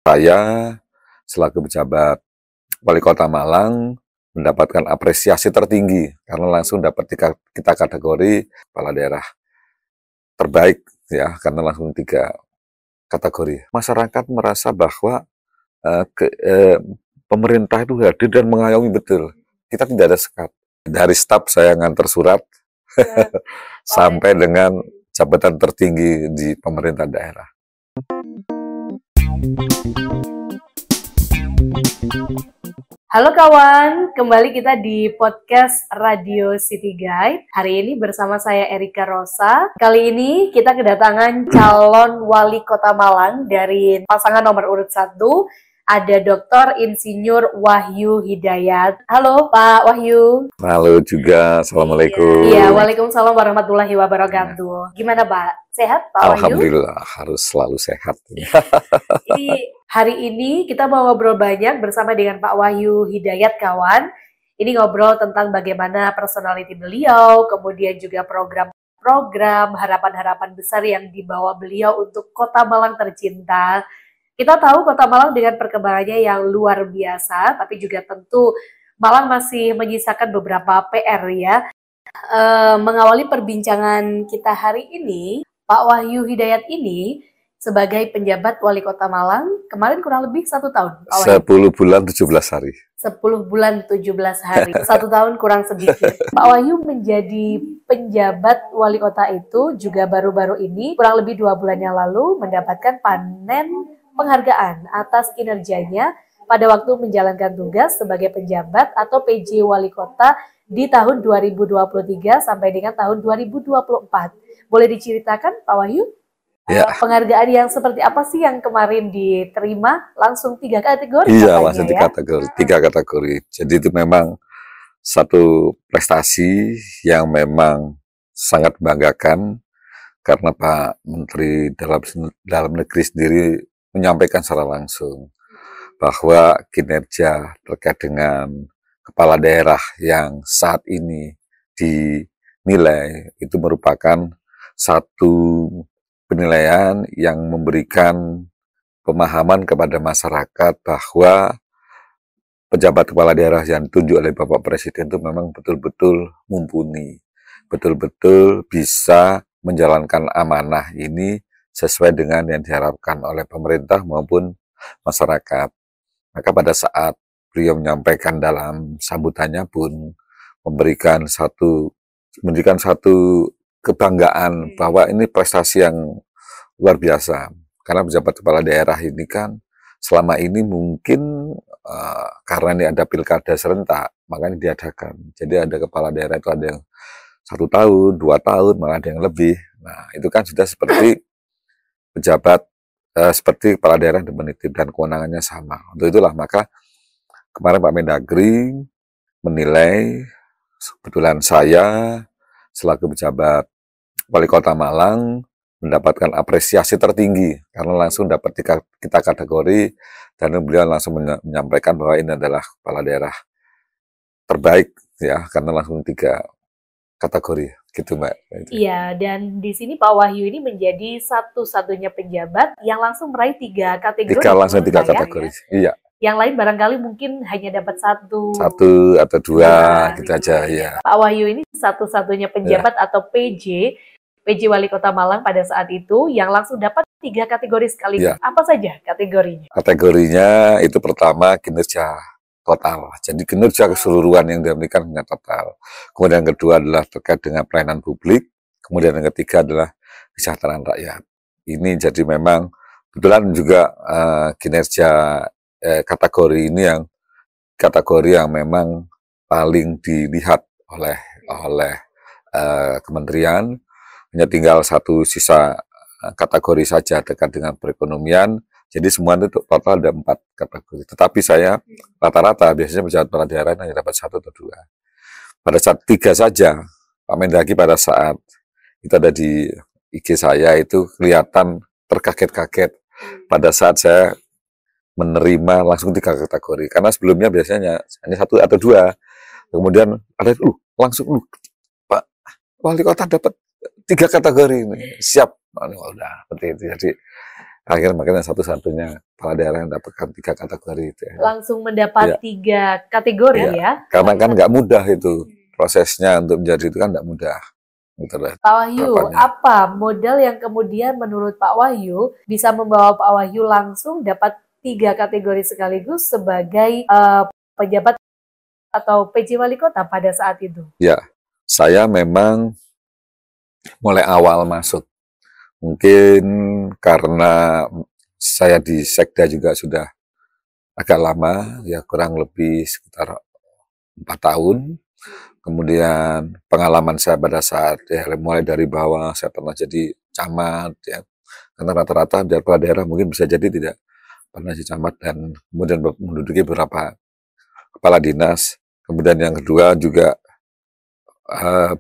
Saya selaku pejabat Wali Kota Malang mendapatkan apresiasi tertinggi karena langsung dapat kita kategori kepala daerah terbaik ya, karena langsung 3 kategori. Masyarakat merasa bahwa pemerintah itu hadir dan mengayomi betul. Kita tidak ada sekat. Dari staf saya ngantar surat sampai dengan jabatan tertinggi di pemerintah daerah. Halo kawan, kembali kita di podcast Radio City Guide. Hari ini bersama saya Erika Rosa. Kali ini kita kedatangan calon wali kota Malang dari pasangan nomor urut 1. Ada Dr. Insinyur Wahyu Hidayat. Halo Pak Wahyu. Halo juga, Assalamualaikum. Iya, Waalaikumsalam warahmatullahi wabarakatuh. Gimana Pak? Sehat Pak Wahyu? Alhamdulillah, harus selalu sehat. Ini hari ini kita mau ngobrol banyak bersama dengan Pak Wahyu Hidayat kawan. Ini ngobrol tentang bagaimana personality beliau, kemudian juga program-program, harapan-harapan besar yang dibawa beliau untuk Kota Malang tercinta. Kita tahu Kota Malang dengan perkembangannya yang luar biasa, tapi juga tentu Malang masih menyisakan beberapa PR ya. Mengawali perbincangan kita hari ini, Pak Wahyu Hidayat ini sebagai penjabat Wali Kota Malang, kemarin kurang lebih 1 tahun. 10 bulan 17 hari. 10 bulan 17 hari, 1 tahun kurang sedikit. Pak Wahyu menjadi penjabat Wali Kota itu juga baru-baru ini, kurang lebih 2 bulan yang lalu, mendapatkan panen penghargaan atas kinerjanya pada waktu menjalankan tugas sebagai penjabat atau PJ Wali Kota di tahun 2023 sampai dengan tahun 2024. Boleh diceritakan Pak Wahyu? Ya. Penghargaan yang seperti apa sih yang kemarin diterima? Langsung 3 kategori? Iya, langsung 3 kategori. Jadi itu memang satu prestasi yang memang sangat membanggakan karena Pak Menteri Dalam Negeri sendiri menyampaikan secara langsung bahwa kinerja terkait dengan kepala daerah yang saat ini dinilai itu merupakan satu penilaian yang memberikan pemahaman kepada masyarakat bahwa pejabat kepala daerah yang ditunjuk oleh Bapak Presiden itu memang betul-betul mumpuni, betul-betul bisa menjalankan amanah ini sesuai dengan yang diharapkan oleh pemerintah maupun masyarakat. Maka pada saat beliau menyampaikan dalam sambutannya pun memberikan satu kebanggaan bahwa ini prestasi yang luar biasa. Karena pejabat kepala daerah ini kan selama ini mungkin karena ini ada pilkada serentak, makanya diadakan. Jadi ada kepala daerah itu ada yang 1 tahun, 2 tahun, malah ada yang lebih. Nah itu kan sudah seperti pejabat seperti kepala daerah dan kewenangannya sama. Untuk itulah maka kemarin Pak Mendagri menilai kebetulan saya selaku pejabat Wali Kota Malang mendapatkan apresiasi tertinggi karena langsung dapat kita kategori dan beliau langsung menyampaikan bahwa ini adalah kepala daerah terbaik ya karena langsung 3 kategori gitu Mbak. Iya, dan di sini Pak Wahyu ini menjadi satu-satunya penjabat yang langsung meraih 3 kategori. Langsung 3 kategori, iya. Yang lain barangkali mungkin hanya dapat 1 atau 2 gitu aja ya. Pak Wahyu ini satu-satunya penjabat atau PJ Wali Kota Malang pada saat itu yang langsung dapat 3 kategori sekaligus. Apa saja kategorinya? Kategorinya itu pertama kinerja total. Jadi kinerja keseluruhan yang diberikan hanya total. Kemudian yang kedua adalah terkait dengan pelayanan publik. Kemudian yang ketiga adalah kesejahteraan rakyat. Ini jadi memang kebetulan juga kinerja kategori ini yang kategori yang memang paling dilihat oleh kementerian. Hanya tinggal satu sisa kategori saja terkait dengan perekonomian. Jadi semua itu total ada 4 kategori. Tetapi saya rata-rata biasanya pejabat kepala daerah hanya dapat 1 atau 2. Pada saat 3 saja, Pak Mendagri pada saat itu ada di IG saya itu kelihatan terkaget-kaget pada saat saya menerima langsung 3 kategori. Karena sebelumnya biasanya hanya 1 atau 2. Kemudian ada langsung Pak Wali Kota dapat 3 kategori ini. Siap. Udah seperti itu. Jadi Akhirnya makanya satu-satunya kepala daerah yang dapatkan 3 kategori itu ya. Langsung mendapat Iya, 3 kategori iya. ya. Karena kan nggak mudah itu prosesnya untuk menjadi itu kan nggak mudah. Gitu lah Pak Wahyu, harapannya. apa modal yang kemudian menurut Pak Wahyu bisa membawa Pak Wahyu langsung dapat 3 kategori sekaligus sebagai pejabat atau PJ Wali Kota pada saat itu? Ya, saya memang mulai awal masuk. Mungkin karena saya di Sekda juga sudah agak lama, ya kurang lebih sekitar 4 tahun. Kemudian pengalaman saya pada saat ya mulai dari bawah, saya pernah jadi camat ya. Karena rata-rata dari kepala daerah mungkin bisa jadi tidak pernah jadi camat dan kemudian menduduki beberapa kepala dinas. Kemudian yang kedua juga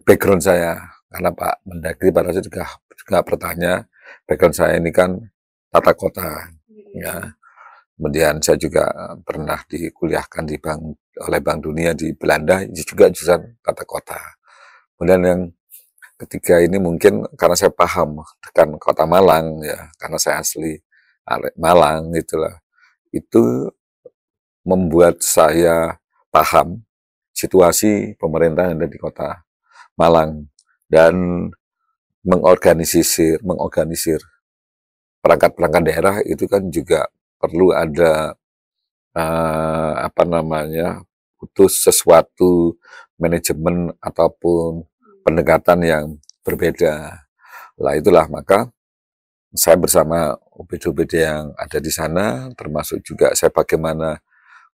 background saya, karena Pak Mendagri pada saat juga bertanya, background saya ini kan tata kota, ya. Kemudian saya juga pernah dikuliahkan oleh Bank Dunia di Belanda, juga jurusan tata kota. Kemudian yang ketiga ini mungkin karena saya paham dengan kota Malang, ya, karena saya asli Malang, itulah. Itu membuat saya paham situasi pemerintah yang ada di kota Malang dan mengorganisir perangkat-perangkat daerah itu kan juga perlu ada butuh sesuatu manajemen ataupun pendekatan yang berbeda. Lah itulah maka saya bersama OPD-OPD yang ada di sana, termasuk juga saya bagaimana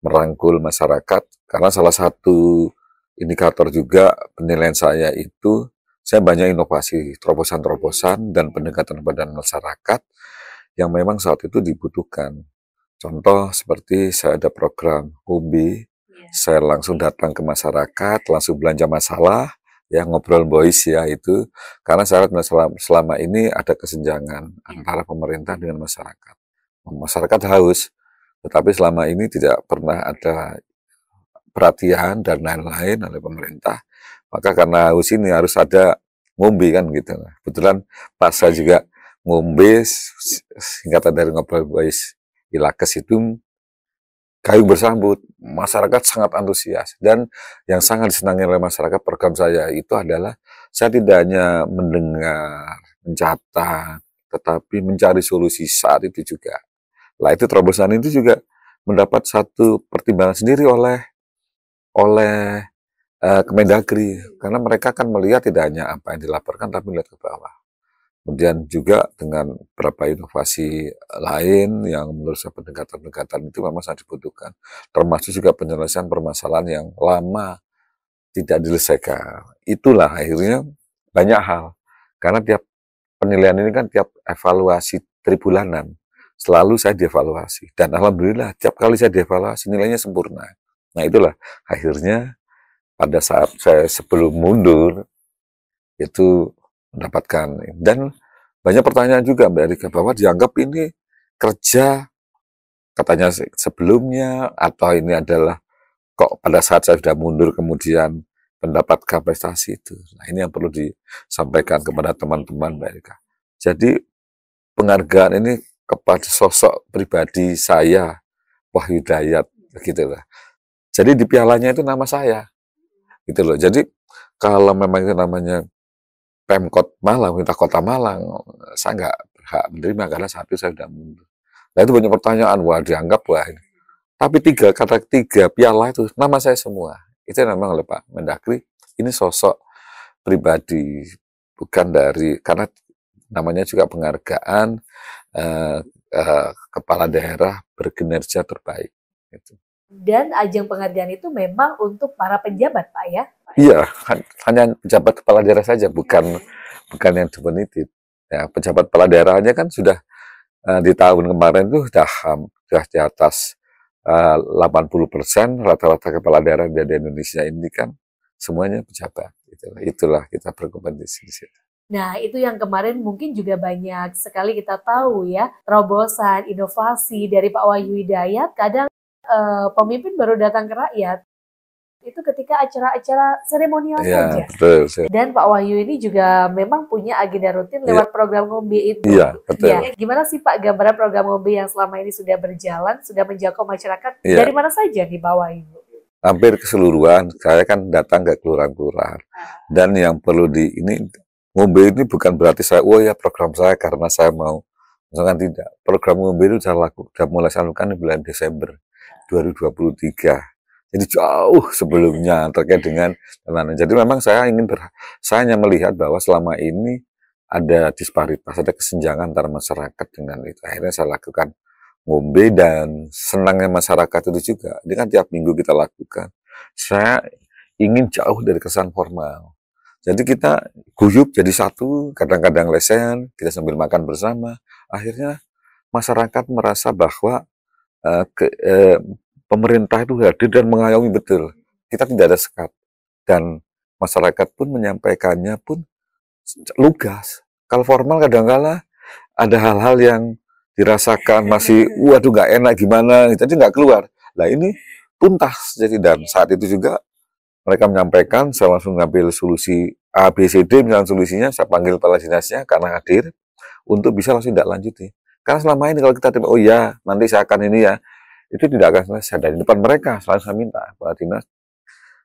merangkul masyarakat, karena salah satu indikator juga penilaian saya itu, saya banyak inovasi, terobosan-terobosan dan pendekatan kepada masyarakat yang memang saat itu dibutuhkan. Contoh seperti saya ada program Hobi, saya langsung datang ke masyarakat, langsung belanja masalah, ya ngobrol voice ya itu, karena saya lihat selama ini ada kesenjangan antara pemerintah dengan masyarakat. Masyarakat haus, tetapi selama ini tidak pernah ada perhatian dan lain-lain oleh pemerintah. Maka karena haus ini harus ada ngombe kan gitu. Kebetulan pas saya juga ngombe, singkatan dari ngobrol voice Ilakes itu kayu bersambut, masyarakat sangat antusias dan yang sangat disenangi oleh masyarakat program saya itu adalah saya tidak hanya mendengar, mencatat, tetapi mencari solusi saat itu juga. Lah itu terobosan itu juga mendapat satu pertimbangan sendiri oleh oleh Kemendagri, karena mereka kan melihat tidak hanya apa yang dilaporkan tapi melihat ke bawah. Kemudian juga dengan beberapa inovasi lain yang menurut saya pendekatan-pendekatan itu memang sangat dibutuhkan. Termasuk juga penyelesaian permasalahan yang lama tidak diselesaikan. Itulah akhirnya banyak hal. Karena tiap penilaian ini kan tiap evaluasi tribulanan. Selalu saya dievaluasi. Dan alhamdulillah tiap kali saya dievaluasi nilainya sempurna. Nah itulah akhirnya pada saat saya sebelum mundur itu mendapatkan. Dan banyak pertanyaan juga Mbak Erika bahwa dianggap ini kerja katanya sebelumnya atau ini adalah kok pada saat saya sudah mundur kemudian mendapatkan prestasi itu. Nah ini yang perlu disampaikan kepada teman-teman Mbak Erika. Jadi penghargaan ini kepada sosok pribadi saya, Wahyu Hidayat, gitu lah. Jadi di pialanya itu nama saya, gitu loh. Jadi kalau memang itu namanya Pemkot Malang, pemerintah Kota Malang, saya nggak berhak menerima karena satu saya sudah mundur. Nah itu banyak pertanyaan, wah dianggap wah ini. Tapi kata tiga piala itu nama saya semua. Itu memang oleh Pak Mendagri, ini sosok pribadi, bukan dari, karena namanya juga penghargaan kepala daerah berkinerja terbaik. Gitu. Dan ajang penghargaan itu memang untuk para pejabat, Pak ya? Iya, hanya pejabat kepala daerah saja, bukan yang definitif. Ya, pejabat kepala daerahnya kan sudah di tahun kemarin itu sudah di atas 80% rata-rata kepala daerah di Indonesia ini kan semuanya pejabat. Itulah kita berkompetisi di situ. Nah, itu yang kemarin mungkin juga banyak sekali kita tahu ya, terobosan, inovasi dari Pak Wahyu Hidayat, kadang pemimpin baru datang ke rakyat, Itu ketika acara-acara seremonial Iya, saja. betul. Dan Pak Wahyu ini juga memang punya agenda rutin Iya. lewat program ngombe itu. Iya, betul. Ya, gimana sih Pak gambaran program ngombe yang selama ini sudah berjalan, sudah menjangkau masyarakat Iya. dari mana saja nih Pak Wahyu? Hampir keseluruhan. Saya kan datang ke kelurahan-kelurahan. Dan yang perlu ini ngombe ini bukan berarti saya, oh ya program saya karena saya mau. Misalkan tidak. Program ngombe itu sudah mulai saya lakukan di bulan Desember 2023. Jadi jauh sebelumnya terkait dengan tenanan. Jadi memang saya saya hanya melihat bahwa selama ini ada disparitas, ada kesenjangan antara masyarakat dengan itu. Akhirnya saya lakukan ngombe dan senangnya masyarakat itu juga. Ini kan tiap minggu kita lakukan. Saya ingin jauh dari kesan formal. Jadi kita guyup jadi satu, kadang-kadang lesen, kita sambil makan bersama. Akhirnya masyarakat merasa bahwa pemerintah itu hadir dan mengayomi betul. Kita tidak ada sekat. Dan masyarakat pun menyampaikannya pun lugas. Kalau formal kadang-kala ada hal-hal yang dirasakan masih, waduh nggak enak gimana, jadi nggak keluar. Nah ini tuntas. Jadi dan saat itu juga mereka menyampaikan, saya langsung ngambil solusi A, B, C, D, misalnya solusinya, saya panggil kepala dinasnya karena hadir, untuk bisa langsung tidak lanjuti. Karena selama ini kalau kita tiba, oh ya, nanti saya akan ini ya, itu tidak akan selesai. Dari depan mereka selalu saya minta kepala dinas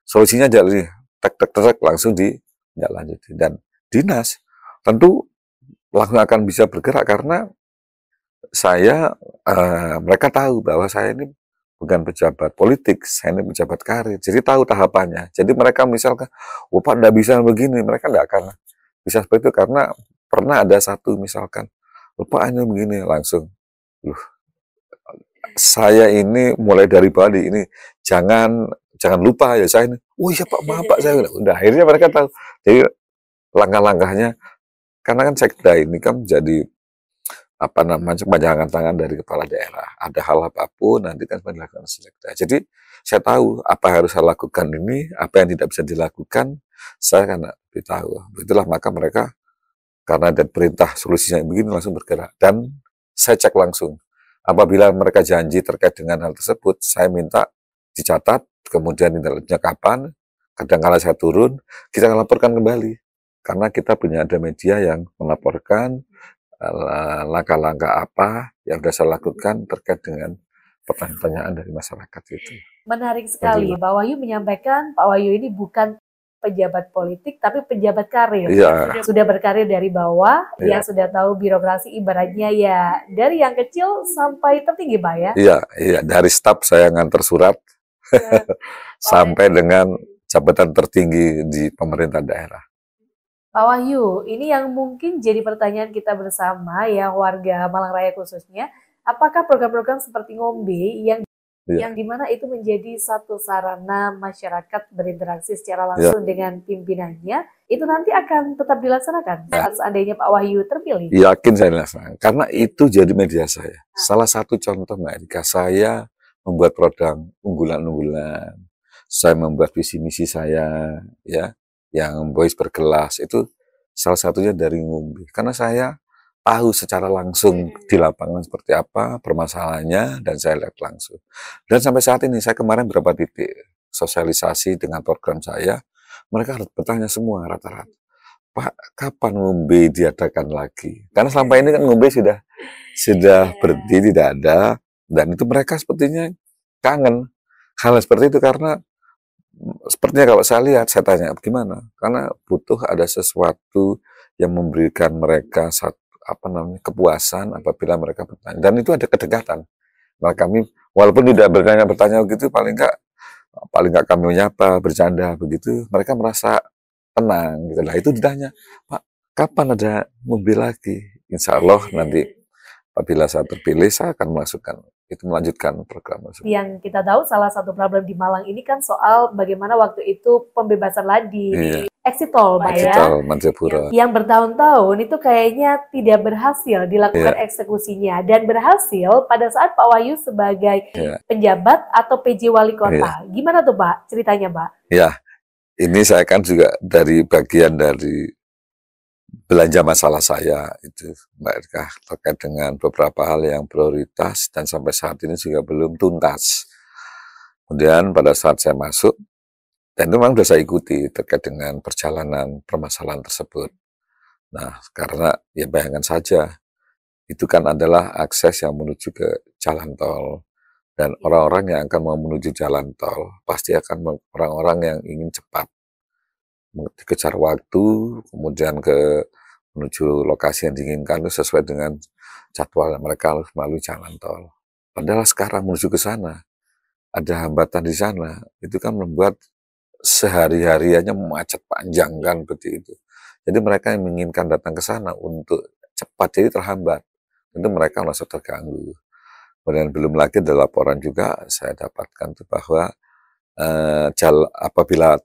solusinya jadi tek langsung tidak lanjuti. Dan dinas tentu langsung akan bisa bergerak karena mereka tahu bahwa saya ini bukan pejabat politik, saya ini pejabat karir. Jadi tahu tahapannya. Jadi mereka misalkan, oh Pak tidak bisa begini, mereka tidak akan bisa seperti itu karena pernah ada satu misalkan, oh Pak hanya begini langsung. Saya ini mulai dari Bali ini jangan lupa ya saya ini. Oh iya Pak, maaf Pak saya udah. Akhirnya mereka tahu. Jadi langkah-langkahnya karena kan sekda ini kan jadi panjangan tangan dari kepala daerah. Ada hal apapun nanti kan dilakukan sekda. Jadi saya tahu apa yang harus saya lakukan ini, apa yang tidak bisa dilakukan, saya kan lebih tahu. Itulah maka mereka karena ada perintah solusinya begini langsung bergerak dan saya cek langsung. Apabila mereka janji terkait dengan hal tersebut, saya minta dicatat, kemudian tindak lanjutnya kapan, kadang-kala saya turun, kita laporkan kembali. Karena kita punya ada media yang melaporkan langkah-langkah apa yang sudah saya lakukan terkait dengan pertanyaan-pertanyaan dari masyarakat itu. Menarik sekali, Pak Wahyu menyampaikan Pak Wahyu ini bukan pejabat politik tapi pejabat karir. Ya. Sudah berkarir dari bawah, ya. Yang sudah tahu birokrasi ibaratnya ya dari yang kecil sampai tertinggi Pak ya. Iya, dari staf saya ngantar surat sampai dengan jabatan tertinggi di pemerintah daerah. Pak Wahyu, ini yang mungkin jadi pertanyaan kita bersama ya warga Malang Raya khususnya, apakah program-program seperti ngombe yang dimana itu menjadi satu sarana masyarakat berinteraksi secara langsung dengan pimpinannya, itu nanti akan tetap dilaksanakan saat seandainya Pak Wahyu terpilih? Yakin saya dilaksanakan, karena itu jadi media saya. Salah satu contoh Mbak Erika, saya membuat program unggulan-unggulan, saya membuat visi misi saya, ya, yang voice berkelas, itu salah satunya dari ngombe. Karena saya tahu secara langsung di lapangan seperti apa permasalahannya dan saya lihat langsung. Dan sampai saat ini saya kemarin berapa titik sosialisasi dengan program saya, mereka bertanya semua rata-rata, Pak, kapan ngombe diadakan lagi? Karena selama ini kan ngombe sudah berhenti, tidak ada, dan itu mereka sepertinya kangen hal seperti itu karena sepertinya kalau saya lihat, saya tanya gimana? Karena butuh ada sesuatu yang memberikan mereka kepuasan apabila mereka bertanya. Dan itu ada kedekatan. Nah kami walaupun tidak bertanya begitu, paling nggak kami menyapa, bercanda begitu, mereka merasa tenang gitu. Nah itu ditanya, Pak, kapan ada mobil lagi? Insya Allah nanti apabila saya terpilih, saya akan melanjutkan program tersebut. Yang kita tahu salah satu problem di Malang ini kan soal bagaimana waktu itu pembebasan ladi exit tol, Pak ya. Yang bertahun-tahun itu kayaknya tidak berhasil dilakukan eksekusinya dan berhasil pada saat Pak Wahyu sebagai penjabat atau PJ Wali Kota. Gimana tuh Pak ceritanya Pak? Ya, ini saya kan juga dari bagian dari belanja masalah saya itu Mbak Erika terkait dengan beberapa hal yang prioritas dan sampai saat ini juga belum tuntas. Kemudian pada saat saya masuk Dan itu memang sudah saya ikuti terkait dengan perjalanan permasalahan tersebut. Nah, karena ya bayangkan saja, itu kan adalah akses yang menuju ke jalan tol. Dan orang-orang yang akan mau menuju jalan tol, pasti akan orang-orang yang ingin cepat. Dikejar waktu, kemudian menuju lokasi yang diinginkan itu sesuai dengan jadwal yang mereka harus melalui jalan tol. Padahal sekarang menuju ke sana, ada hambatan di sana, itu kan membuat sehari-hariannya macet panjang kan seperti itu. Jadi mereka yang menginginkan datang ke sana untuk cepat jadi terhambat. Itu mereka merasa terganggu. Kemudian belum lagi ada laporan juga saya dapatkan tuh bahwa apabila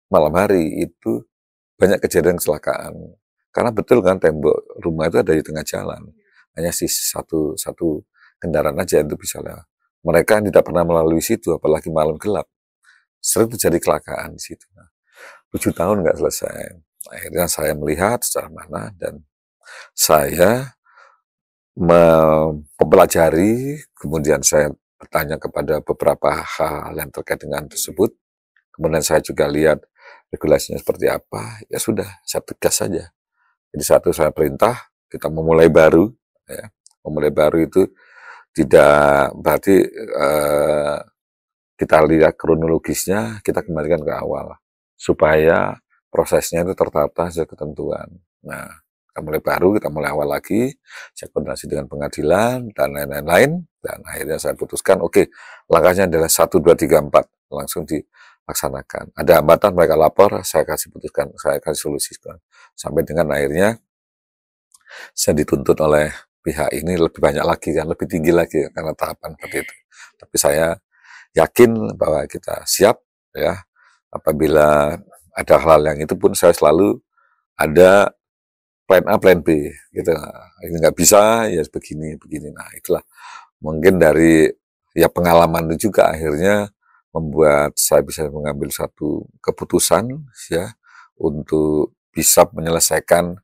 malam hari itu banyak kejadian kecelakaan. Karena betul kan tembok rumah itu ada di tengah jalan. Hanya satu kendaraan aja itu bisa lewat. Mereka yang tidak pernah melalui situ, apalagi malam gelap, sering terjadi kecelakaan di situ. 7 tahun nggak selesai. Akhirnya saya melihat secara mana dan saya mempelajari, kemudian saya bertanya kepada beberapa hal yang terkait dengan tersebut. Kemudian saya juga lihat regulasinya seperti apa, ya sudah, saya tegas saja. Jadi satu saya perintah, kita memulai baru, ya. Memulai baru itu tidak berarti kita lihat kronologisnya, kita kembalikan ke awal. Supaya prosesnya itu tertata sesuai ketentuan. Nah, kita mulai baru, kita mulai awal lagi, saya koordinasi dengan pengadilan, dan lain-lain, dan akhirnya saya putuskan, oke, langkahnya adalah 1, 2, 3, 4, langsung dilaksanakan. Ada hambatan, mereka lapor, saya kasih putuskan, saya kasih solusi. Sampai dengan akhirnya, saya dituntut oleh pihak ini lebih banyak lagi, kan, lebih tinggi lagi, karena tahapan seperti itu. Tapi saya yakin bahwa kita siap, ya, apabila ada hal yang itu pun saya selalu ada plan A, plan B, gitu. Ini nggak bisa, ya begini. Nah, itulah mungkin dari ya pengalaman itu juga akhirnya membuat saya bisa mengambil satu keputusan, ya, untuk bisa menyelesaikan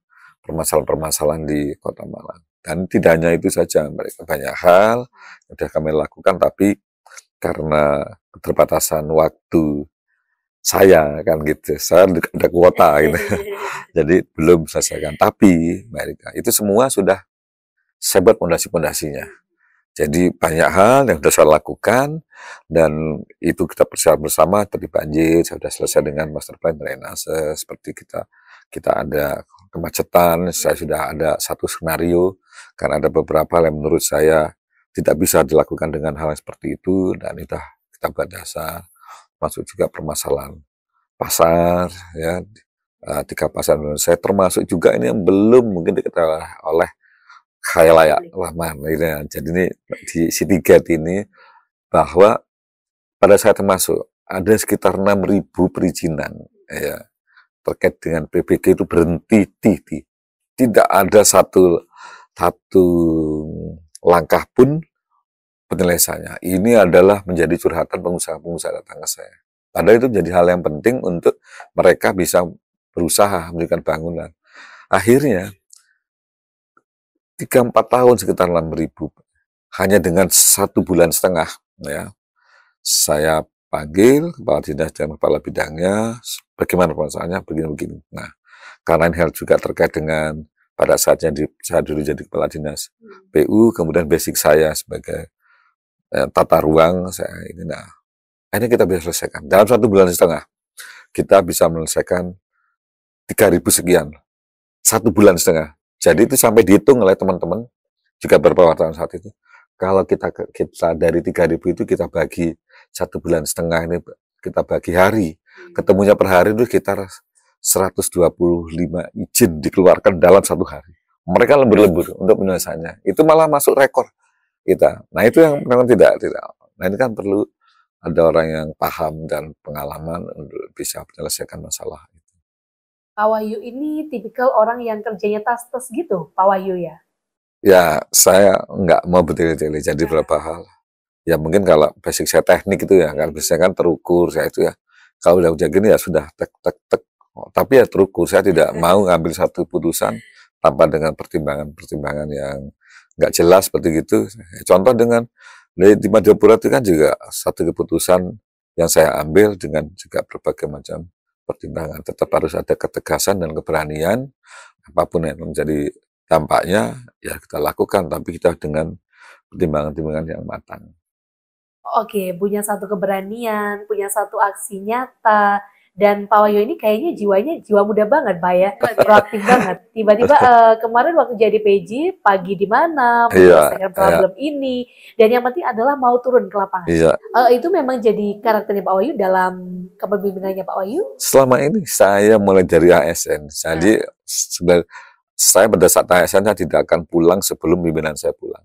permasalahan-permasalahan di Kota Malang. Dan tidak hanya itu saja, mereka banyak hal yang sudah kami lakukan, tapi karena keterbatasan waktu saya kan gitu, saya ada kuota gitu, jadi belum selesaikan. Tapi mereka itu semua sudah saya buat pondasi-pondasinya. Jadi banyak hal yang sudah saya lakukan dan itu kita persiapkan bersama. Tadi banjir, saya sudah selesai dengan master plan drainase. Seperti kita ada kemacetan, saya sudah ada satu skenario karena ada beberapa hal yang menurut saya tidak bisa dilakukan dengan hal yang seperti itu dan itu kita buat dasar. Masuk juga permasalahan pasar, ya, 3 pasar Indonesia, termasuk juga ini yang belum mungkin diketahui oleh khalayak lama. Jadi ini di C3 ini bahwa pada saat masuk ada sekitar 6.000 perizinan, ya, terkait dengan PBG itu berhenti tidak ada satu langkah pun penyelesaiannya. Ini adalah menjadi curhatan pengusaha-pengusaha datang ke saya. Padahal itu menjadi hal yang penting untuk mereka bisa berusaha memberikan bangunan. Akhirnya 3-4 tahun sekitar 6.000 hanya dengan 1,5 bulan, ya, saya panggil kepala dinas dan kepala bidangnya, bagaimana permasalahannya, begini. Nah, karena ini hal juga terkait dengan pada saatnya saya dulu jadi kepala dinas PU, kemudian basic saya sebagai tata ruang, nah, ini kita bisa selesaikan. Dalam 1,5 bulan, kita bisa menyelesaikan 3.000 sekian. 1,5 bulan. Jadi itu sampai dihitung oleh teman-teman, juga berpengalaman saat itu. Kalau kita dari 3.000 itu kita bagi 1,5 bulan ini, kita bagi hari. Ketemunya per hari itu sekitar 125 izin dikeluarkan dalam 1 hari. Mereka lembur-lembur untuk menyelesaikannya. Itu malah masuk rekor kita. Nah, itu yang memang tidak. Nah, ini kan perlu ada orang yang paham dan pengalaman untuk bisa menyelesaikan masalah itu. Pak Wahyu ini tipikal orang yang kerjanya tas-tas gitu, Pak Wahyu ya? Ya, saya nggak mau bertele-tele jadi beberapa hal. Ya mungkin kalau basic saya teknik itu ya, kalau biasanya kan terukur, saya itu ya, kalau udah gini ya sudah tek. Tapi ya terukur, saya tidak mau ngambil satu putusan tanpa dengan pertimbangan-pertimbangan yang nggak jelas seperti gitu. Contoh dengan di Madura itu kan juga satu keputusan yang saya ambil dengan juga berbagai macam pertimbangan. Tetap harus ada ketegasan dan keberanian, apapun yang menjadi dampaknya, ya kita lakukan, tapi kita dengan pertimbangan-pertimbangan yang matang. Oke, punya satu keberanian, punya satu aksi nyata, dan Pak Wahyu ini kayaknya jiwanya jiwa muda banget, Pak ya, proaktif banget. Tiba-tiba kemarin waktu jadi PJ, pagi di mana, Iya, menyelesaikan iya, problem ini, dan yang penting adalah mau turun ke lapangan. iya. Itu memang jadi karakternya Pak Wahyu dalam kepemimpinannya Pak Wahyu? Selama ini saya mulai dari ASN, jadi saya pada saat ASN saya tidak akan pulang sebelum pimpinan saya pulang.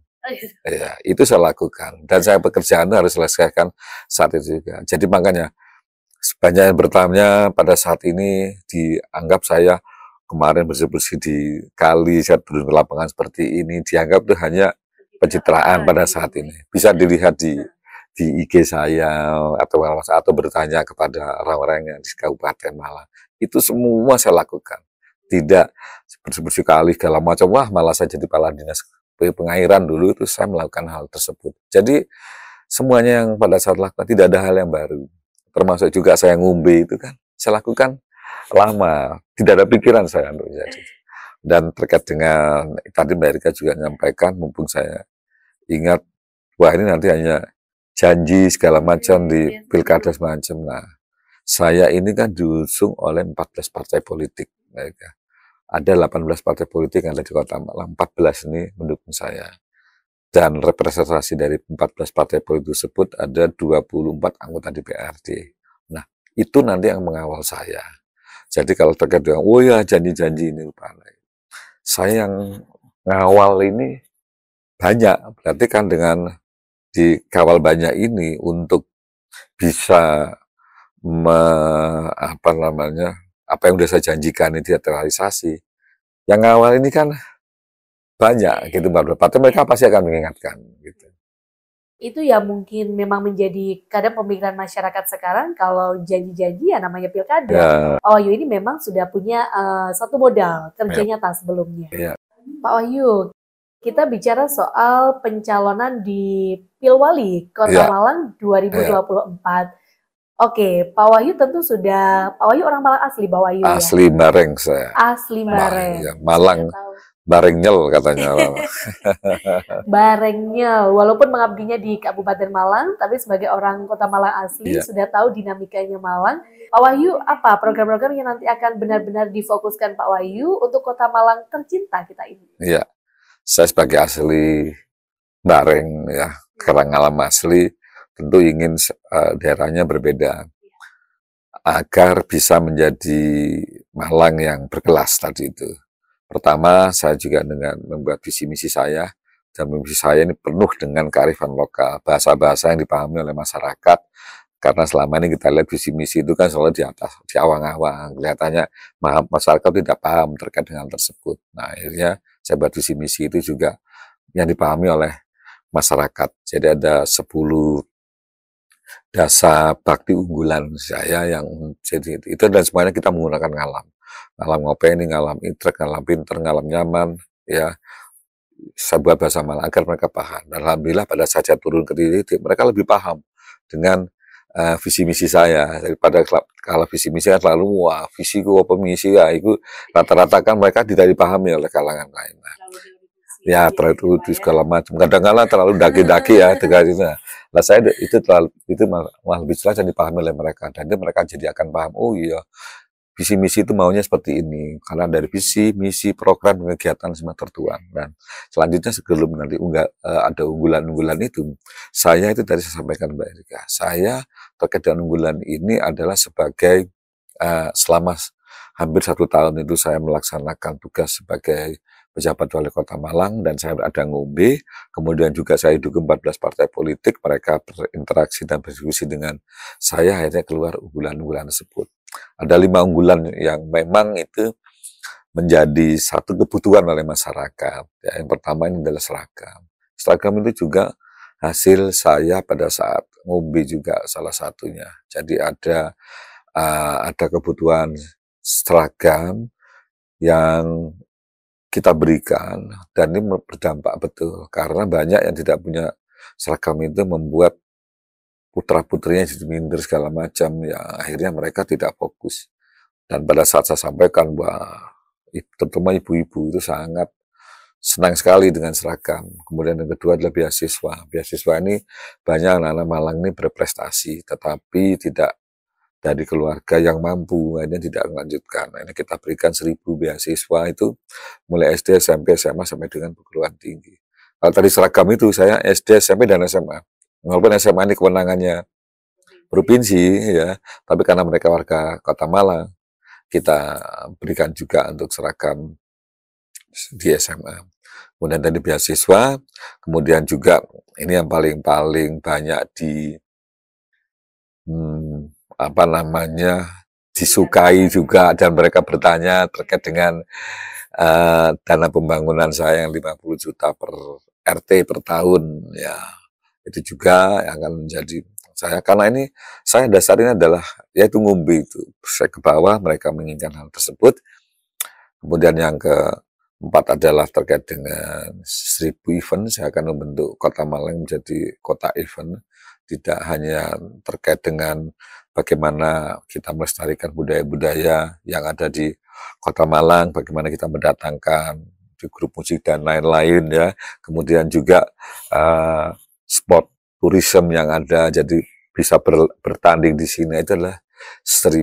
Ya, itu saya lakukan. Dan saya pekerjaan harus selesaikan saat itu juga. Jadi makanya banyak yang bertanya pada saat ini dianggap saya kemarin bersih-bersih di kali, saya turun ke lapangan seperti ini, dianggap itu hanya pencitraan pada saat ini. Bisa dilihat di IG saya atau bertanya kepada orang-orang yang di Kabupaten Malang. Itu semua saya lakukan. Tidak bersih-bersih kali segala macam. Wah, malah saya jadi kepala dinas pengairan dulu itu saya melakukan hal tersebut. Jadi semuanya yang pada saat lakukan tidak ada hal yang baru. Termasuk juga saya ngombe itu kan saya lakukan lama. Tidak ada pikiran saya untuk jadi. Dan terkait dengan tadi Mbak Erika juga menyampaikan, mumpung saya ingat, wah ini nanti hanya janji segala macam di pilkada semacam. Nah, saya ini kan diusung oleh 14 partai politik, Mbak Erika. Ada 18 partai politik yang ada di Kota Malang, 14 ini mendukung saya. Dan representasi dari 14 partai politik tersebut ada 24 anggota DPRD. Nah, itu nanti yang mengawal saya. Jadi kalau terkait dengan, oh ya janji-janji ini, saya yang ngawal ini banyak. Berarti kan dengan dikawal banyak ini untuk bisa apa yang sudah saya janjikan ini tidak terrealisasi. Yang awal ini kan banyak gitu Mbak. Berarti mereka pasti akan mengingatkan gitu. Itu ya mungkin memang menjadi kadang pemikiran masyarakat sekarang kalau janji-janji ya namanya pilkada. Ya, Pak Wahyu ini memang sudah punya satu modal kerja ya, nyata sebelumnya. ya, Pak Wahyu, kita bicara soal pencalonan di Pilwali Kota ya, Malang ya. 2024. Oke, Pak Wahyu tentu sudah, Pak Wahyu orang Malang asli, Pak Wahyu ya? Asli Bareng saya. Asli Bareng. Ya, Malang Barengnel katanya. Barengnya, walaupun mengabdinya di Kabupaten Malang, tapi sebagai orang Kota Malang asli, Iya. sudah tahu dinamikanya Malang. Pak Wahyu, apa program-program yang nanti akan benar-benar difokuskan Pak Wahyu untuk Kota Malang tercinta kita ini? Iya, saya sebagai asli Bareng ya, Karangalam asli, tentu ingin daerahnya berbeda agar bisa menjadi Malang yang berkelas tadi itu. Pertama, saya juga dengan membuat visi misi saya, dan misi saya ini penuh dengan kearifan lokal, bahasa-bahasa yang dipahami oleh masyarakat, karena selama ini kita lihat visi misi itu kan selalu di atas, di awang-awang, kelihatannya masyarakat tidak paham terkait dengan tersebut. Nah, akhirnya saya buat visi misi itu juga yang dipahami oleh masyarakat. Jadi ada 10 dasa bakti unggulan saya yang jadi itu, dan semuanya kita menggunakan ngalam. Ngalam ngopeni, ngalam itrek, ngalam pinter, ngalam nyaman, ya sebuah bahasa Malang agar mereka paham. Dan alhamdulillah pada saat saya turun ke titik, mereka lebih paham dengan visi misi saya daripada kalau visi misi kan selalu wah visiku apa misi ya itu rata-rata kan mereka tidak dipahami oleh kalangan lain. Nah, ya terlalu itu segala macam. Kadang-kadang terlalu daki-daki ya dengan itu. Nah saya itu terlalu itu malah lebih jelas yang dipahami oleh mereka, dan itu mereka jadi akan paham. Oh iya, visi misi itu maunya seperti ini, karena dari visi misi program kegiatan semua tertuang. Dan selanjutnya sebelum nanti ada unggulan-unggulan itu, saya itu tadi saya sampaikan Mbak Erika, saya terkait dengan unggulan ini adalah sebagai selama hampir 1 tahun itu saya melaksanakan tugas sebagai pejabat wali kota Malang, dan saya ada ngombe, kemudian juga saya dukung 14 partai politik, mereka berinteraksi dan berdiskusi dengan saya, akhirnya keluar unggulan-unggulan tersebut. Ada 5 unggulan yang memang itu menjadi satu kebutuhan oleh masyarakat. Ya, yang pertama ini adalah seragam. Seragam itu juga hasil saya pada saat ngombe juga salah satunya. Jadi ada kebutuhan seragam yang kita berikan, dan ini berdampak betul karena banyak yang tidak punya seragam itu membuat putra-putrinya jadi minder segala macam, ya akhirnya mereka tidak fokus. Dan pada saat saya sampaikan bahwa terutama ibu-ibu itu sangat senang sekali dengan seragam. Kemudian yang kedua adalah beasiswa. Beasiswa ini banyak anak-anak Malang ini berprestasi, tetapi tidak dari keluarga yang mampu, akhirnya tidak melanjutkan. Ini kita berikan 1.000 beasiswa itu mulai SD, SMP, SMA sampai dengan perguruan tinggi. Kalau tadi seragam itu saya SD, SMP, dan SMA. Walaupun SMA ini kewenangannya provinsi ya, tapi karena mereka warga Kota Malang, kita berikan juga untuk seragam di SMA. Kemudian dari beasiswa, kemudian juga ini yang paling banyak disukai juga, dan mereka bertanya terkait dengan dana pembangunan saya yang 50 juta per RT per tahun, ya itu juga yang akan menjadi saya, karena ini saya dasarnya adalah yaitu ngombe itu, saya ke bawah, mereka menginginkan hal tersebut. Kemudian yang keempat adalah terkait dengan 1.000 event, saya akan membentuk Kota Malang menjadi kota event, tidak hanya terkait dengan bagaimana kita melestarikan budaya-budaya yang ada di Kota Malang, bagaimana kita mendatangkan di grup musik dan lain-lain ya, kemudian juga spot tourism yang ada, jadi bisa bertanding di sini. Itu adalah 1.000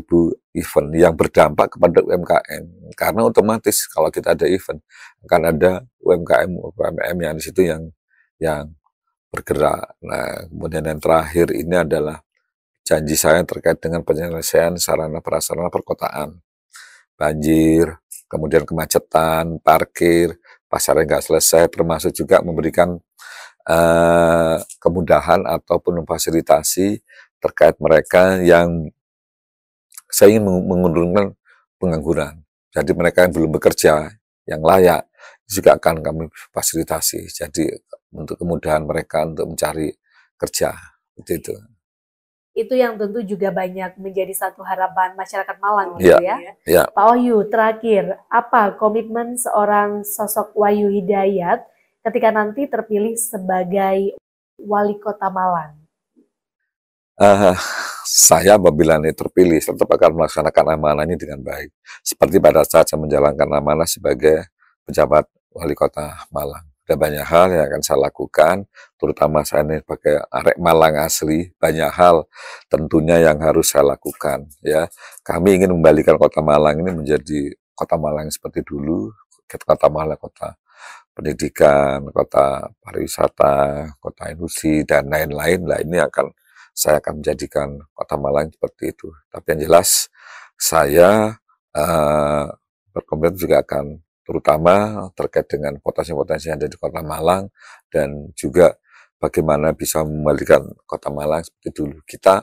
event yang berdampak kepada UMKM, karena otomatis kalau kita ada event akan ada UMKM yang di situ yang bergerak. Nah, kemudian yang terakhir ini adalah janji saya terkait dengan penyelesaian sarana prasarana perkotaan, banjir, kemudian kemacetan, parkir, pasar yang nggak selesai, termasuk juga memberikan kemudahan ataupun memfasilitasi terkait mereka yang saya ingin menurunkan pengangguran. Jadi mereka yang belum bekerja, yang layak, juga akan kami fasilitasi. Jadi untuk kemudahan mereka untuk mencari kerja, itu. Itu yang tentu juga banyak menjadi satu harapan masyarakat Malang gitu ya. Ya. Pak Wahyu, terakhir, apa komitmen seorang sosok Wahyu Hidayat ketika nanti terpilih sebagai Wali Kota Malang? Saya apabila terpilih tetap akan melaksanakan amanahnya dengan baik. Seperti pada saat saya menjalankan amanah sebagai pejabat Wali Kota Malang. Ada banyak hal yang akan saya lakukan, terutama saya ini sebagai arek Malang asli, banyak hal tentunya yang harus saya lakukan. Ya, kami ingin membalikan Kota Malang ini menjadi Kota Malang seperti dulu, Kota Malang, kota pendidikan, kota pariwisata, kota industri, dan lain-lain. Lah ini saya akan menjadikan Kota Malang seperti itu. Tapi yang jelas saya berkomitmen juga akan terutama terkait dengan potensi-potensi yang ada di Kota Malang, dan juga bagaimana bisa membalikan Kota Malang seperti dulu. Kita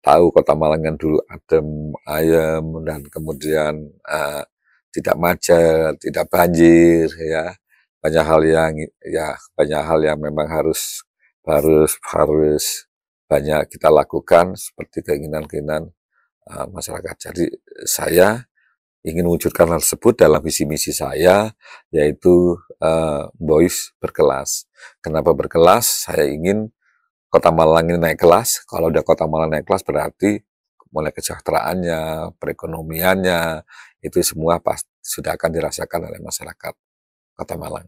tahu Kota Malang yang dulu adem, ayem, dan kemudian tidak macet, tidak banjir, ya. Banyak hal yang memang harus banyak kita lakukan seperti keinginan-keinginan masyarakat. Jadi saya ingin mewujudkan hal tersebut dalam visi misi saya, yaitu Boys berkelas. Kenapa berkelas? Saya ingin Kota Malang ini naik kelas. Kalau udah Kota Malang naik kelas berarti mulai kesejahteraannya, perekonomiannya, itu semua pasti sudah akan dirasakan oleh masyarakat Kota Malang.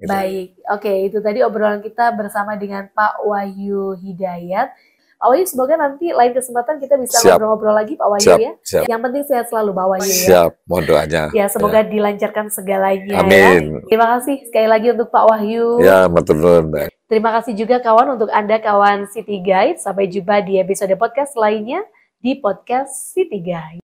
Gitu. Baik, oke, itu tadi obrolan kita bersama dengan Pak Wahyu Hidayat. Pak Wahyu, semoga nanti lain kesempatan kita bisa ngobrol-ngobrol lagi, Pak Wahyu ya. Siap. Yang penting sehat selalu, Pak Wahyu ya. Siap, mohon doanya. Ya, semoga dilancarkan segalanya. Amin. Ya. Terima kasih sekali lagi untuk Pak Wahyu. Ya, matur. Terima kasih juga kawan untuk Anda kawan City Guide. Sampai jumpa di episode podcast lainnya di podcast City Guide.